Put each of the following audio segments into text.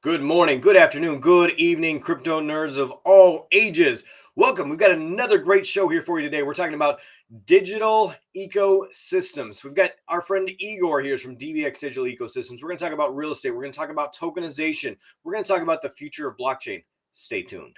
Good morning, good afternoon, good evening, crypto nerds of all ages. Welcome. We've got another great show here for you today. We're talking about digital ecosystems. We've got our friend Igor here from DBX Digital Ecosystems. We're going to talk about real estate. We're going to talk about tokenization. We're going to talk about the future of blockchain. Stay tuned.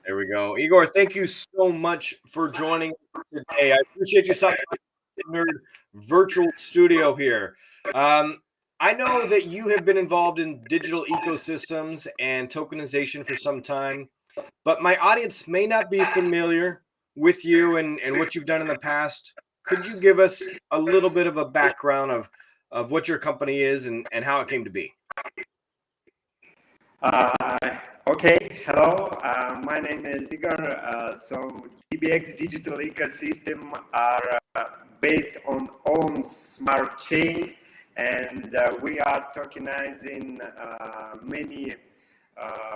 There we go. Igor, thank you so much for joining today. I appreciate you stopping by the NURD virtual studio here. I know that you have been involved in digital ecosystems and tokenization for some time, but my audience may not be familiar with you and what you've done in the past. Could you give us a little bit of a background of what your company is and how it came to be? Okay, hello, my name is Igor. So DBX Digital Ecosystem are based on own smart chain, and we are tokenizing many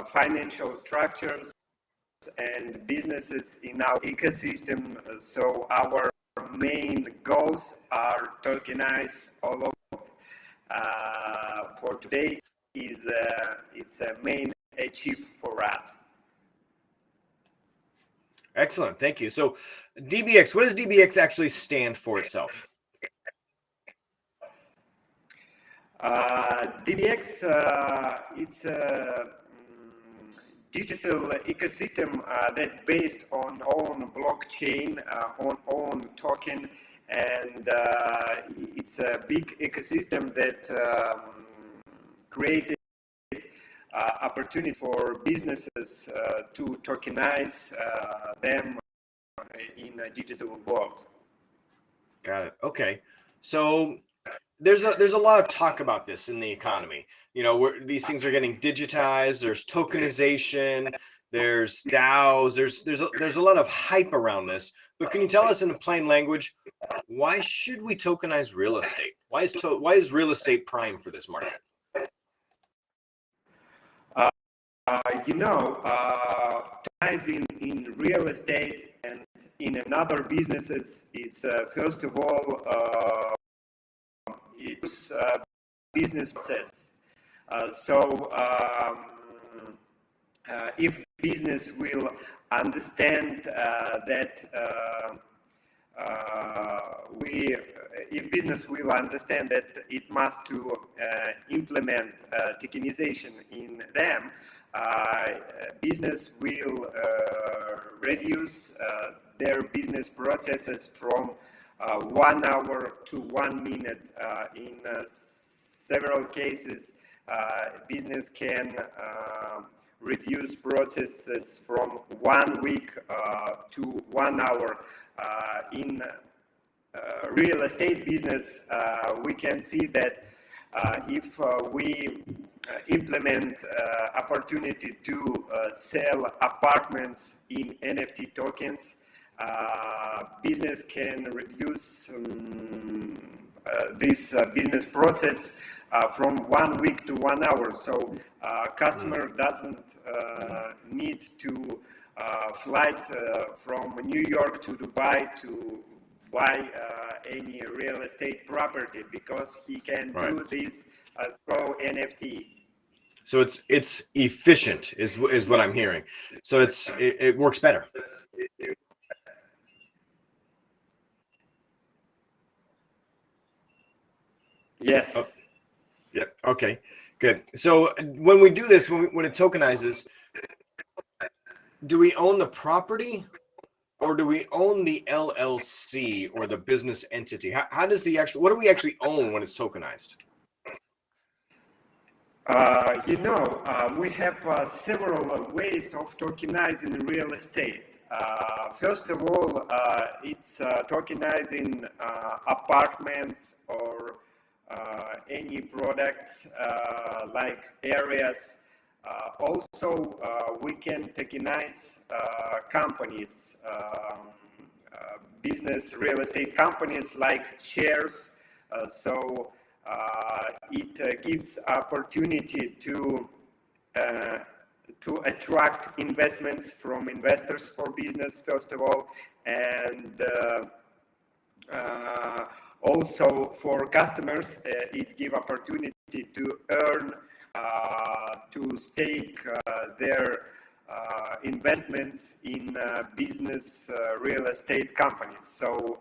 financial structures and businesses in our ecosystem. So our main goals are tokenize all of for today is it's a main achieve for us. Excellent, thank you. So DBX, what does DBX actually stand for itself? DBX, it's a digital ecosystem that based on own blockchain, on own token, and it's a big ecosystem that created opportunity for businesses to tokenize them in a digital world. Got it. Okay. So there's a lot of talk about this in the economy. You know, these things are getting digitized. There's tokenization. There's DAOs. There's a lot of hype around this. But can you tell us in plain language, why should we tokenize real estate? Why is real estate prime for this market? Tokenizing in real estate and in another businesses, it's first of all it's business process. So if business will understand if business will understand that it must to implement tokenization in them, business will reduce their business processes from 1 hour to 1 minute. In several cases, business can reduce processes from 1 week to 1 hour. In real estate business, we can see that if we implement opportunity to sell apartments in NFT tokens, business can reduce this business process from 1 week to 1 hour. So customer doesn't need to flight from New York to Dubai to buy any real estate property, because he can do this through NFT. So it's efficient is what I'm hearing. So it works better. Yes. Oh, yeah. Okay. Good. So when we do this, when it tokenizes, do we own the property, or do we own the LLC or the business entity? How does what do we actually own when it's tokenized? We have several ways of tokenizing real estate. First of all, it's tokenizing apartments or any products like areas. Also, we can tokenize companies, business real estate companies like shares. It gives opportunity to to attract investments from investors for business, first of all, and also for customers, it gives opportunity to earn, to stake their investments in business real estate companies. So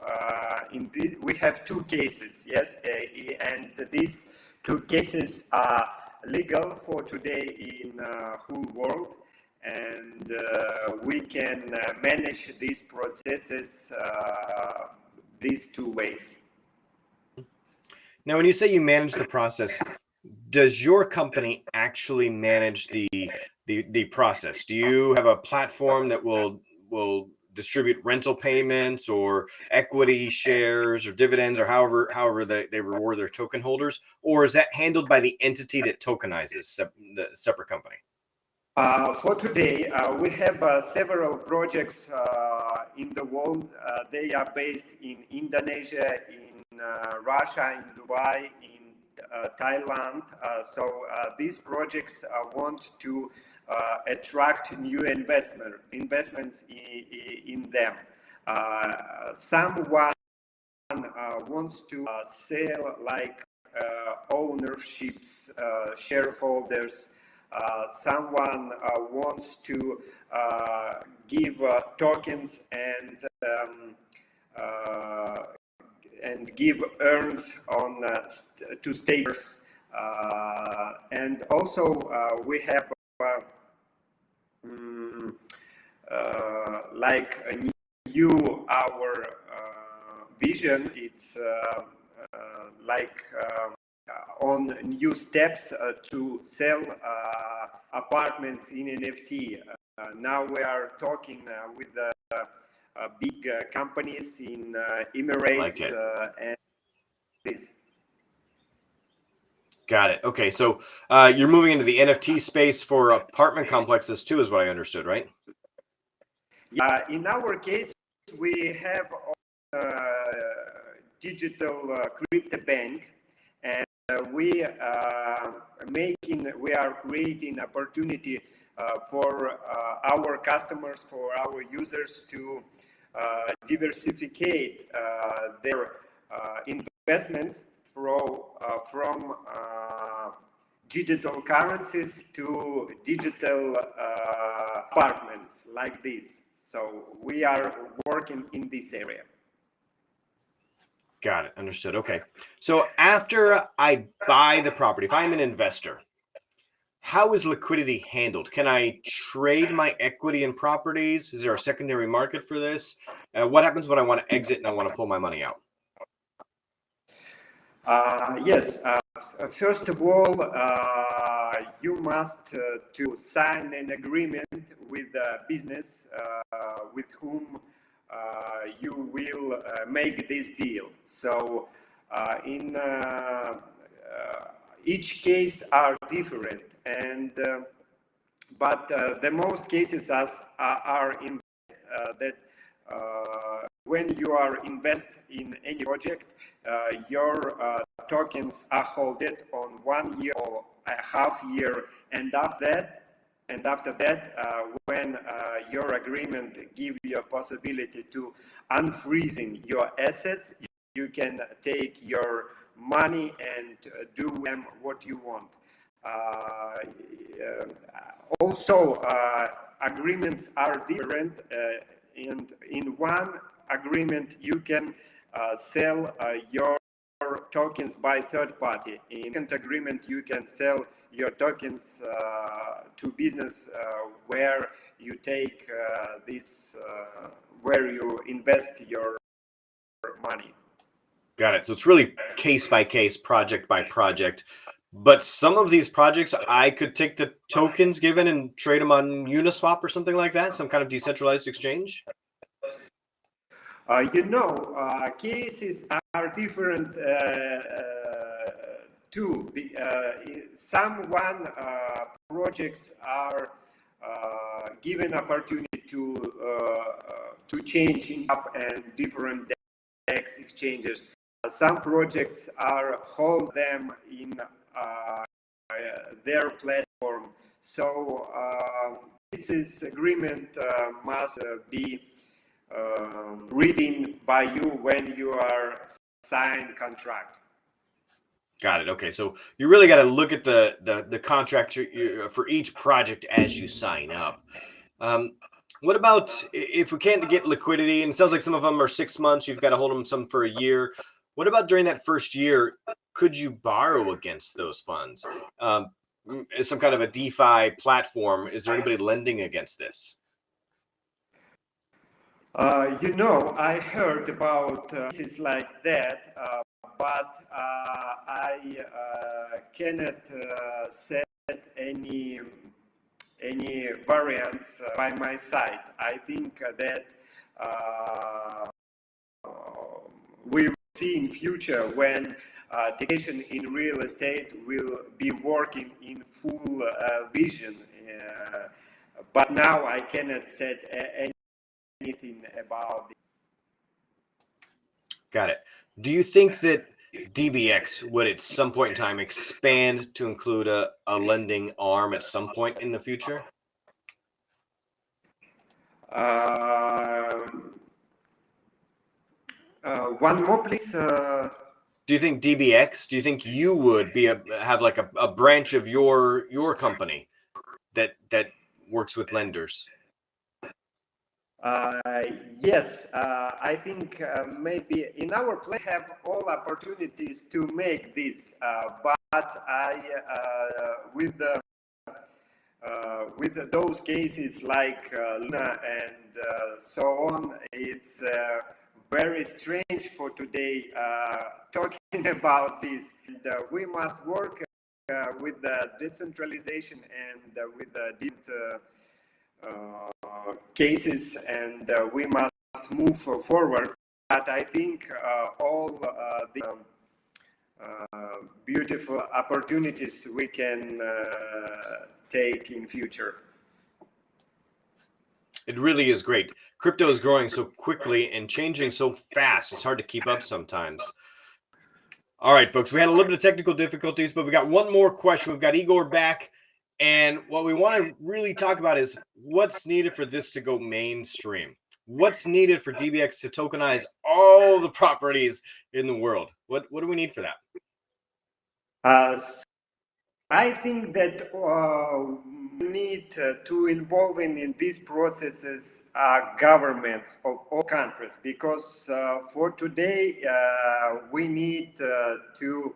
we have two cases, yes, and these two cases are legal for today in whole world, and we can manage these processes these two ways. Now, when you say you manage the process, does your company actually manage the process? Do you have a platform that will distribute rental payments or equity shares or dividends or however they reward their token holders, or is that handled by the entity that tokenizes, the separate company? For today, we have several projects in the world. They are based in Indonesia, in Russia, in Dubai, in Thailand. So these projects want to attract new investments in them. Someone wants to sell like ownerships, shareholders. Someone wants to give tokens and give earns on to stakers, and also we have like a new our vision. It's like on new steps to sell apartments in NFT. Now we are talking with big companies in Emirates and this. Got it. Okay, so you're moving into the NFT space for apartment complexes too, is what I understood, right? Yeah, in our case, we have digital crypto bank, and we are creating opportunity for our customers, for our users to diversificate their investments from digital currencies to digital apartments like this. So we are working in this area. Got it. Understood. Okay. So after I buy the property, if I'm an investor, how is liquidity handled? Can I trade my equity in properties? Is there a secondary market for this? What happens when I want to exit and I want to pull my money out? Yes. First of all, you must to sign an agreement with the business with whom you will make this deal. So in each case are different, and but the most cases are in that when you are invest in any project, your tokens are holded on 1 year or a half year, and after that, when your agreement gives you a possibility to unfreezing your assets, you can take your money and do them what you want. Also, agreements are different, and in one agreement you can sell your tokens by third party. In second agreement you can sell your tokens to business where you take this where you invest your money. Got it. So it's really case by case, project by project. But some of these projects, I could take the tokens given and trade them on Uniswap or something like that, some kind of decentralized exchange. Cases are different too. Some projects are given opportunity to change up and different DBX exchanges. Some projects are hold them in their platform. So this agreement must be reading by you when you are sign contract. Got it. Okay, so you really got to look at the contract for each project as you sign up. What about if we can't get liquidity? And it sounds like some of them are 6 months. You've got to hold them some for a year. What about during that first year? Could you borrow against those funds? As some kind of a DeFi platform, is there anybody lending against this? I heard about cases like that, but I cannot set any variance by my side. I think that we will see in future when tokenization in real estate will be working in full vision. But now I cannot set anything about it. Got it. Do you think that DBX would at some point in time expand to include a lending arm at some point in the future? One more, please. Do you think DBX? Do you think you would have like a branch of your company that works with lenders? Yes, I think maybe in our plan have all opportunities to make this, but with those cases like Luna and so on, it's very strange for today talking about this. And we must work with the decentralization and with the cases, and we must move forward. But I think all the beautiful opportunities we can take in future. It really is great. Crypto is growing so quickly and changing so fast. It's hard to keep up sometimes. All right, folks, we had a little bit of technical difficulties, but we got one more question. We've got Igor back. And what we want to really talk about is what's needed for this to go mainstream. What's needed for DBX to tokenize all the properties in the world? What do we need for that? I think that we need to involve in these processes governments of all countries, because for today we need to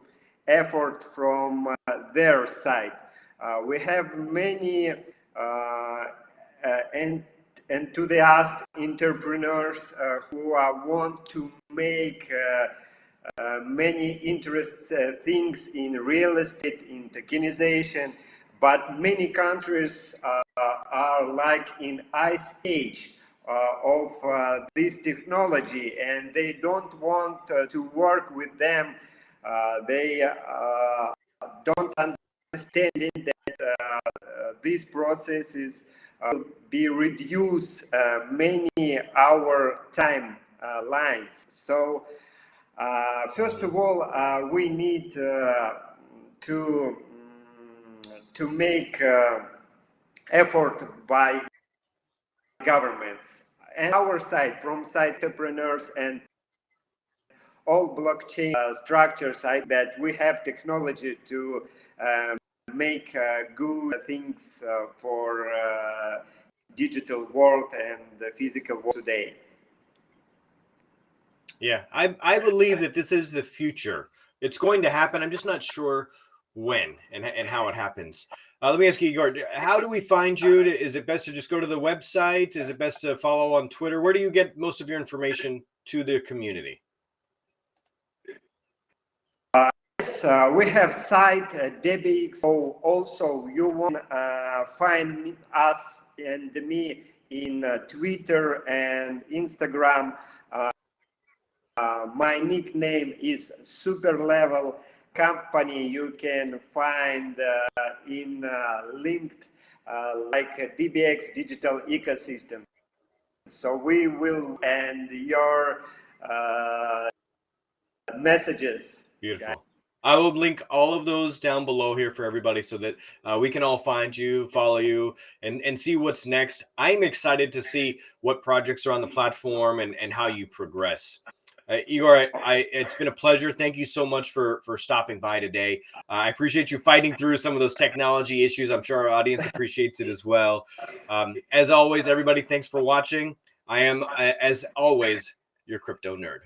effort from their side. We have many enthusiast entrepreneurs who want to make many interesting things in real estate, in tokenization, but many countries are like in ice age of this technology, and they don't want to work with them. They don't understand that these processes will be reduced many hour time lines. So first of all, we need to make effort by governments and our side, from side entrepreneurs and all blockchain structures, that we have technology to make good things for digital world and the physical world today. Yeah, I believe that this is the future. It's going to happen. I'm just not sure when and how it happens. Let me ask you, Igor, how do we find you? Is it best to just go to the website? Is it best to follow on Twitter? Where do you get most of your information to the community? Yes, we have site DBX. So also you want to find us and me in Twitter and Instagram. My nickname is Super Level Company. You can find in linked like DBX digital ecosystem. So we will end your messages. Beautiful. I will link all of those down below here for everybody so that we can all find you, follow you, and see what's next. I'm excited to see what projects are on the platform and how you progress. Igor, it's been a pleasure. Thank you so much for stopping by today. I appreciate you fighting through some of those technology issues. I'm sure our audience appreciates it as well. As always, everybody, thanks for watching. I am, as always, your crypto nerd.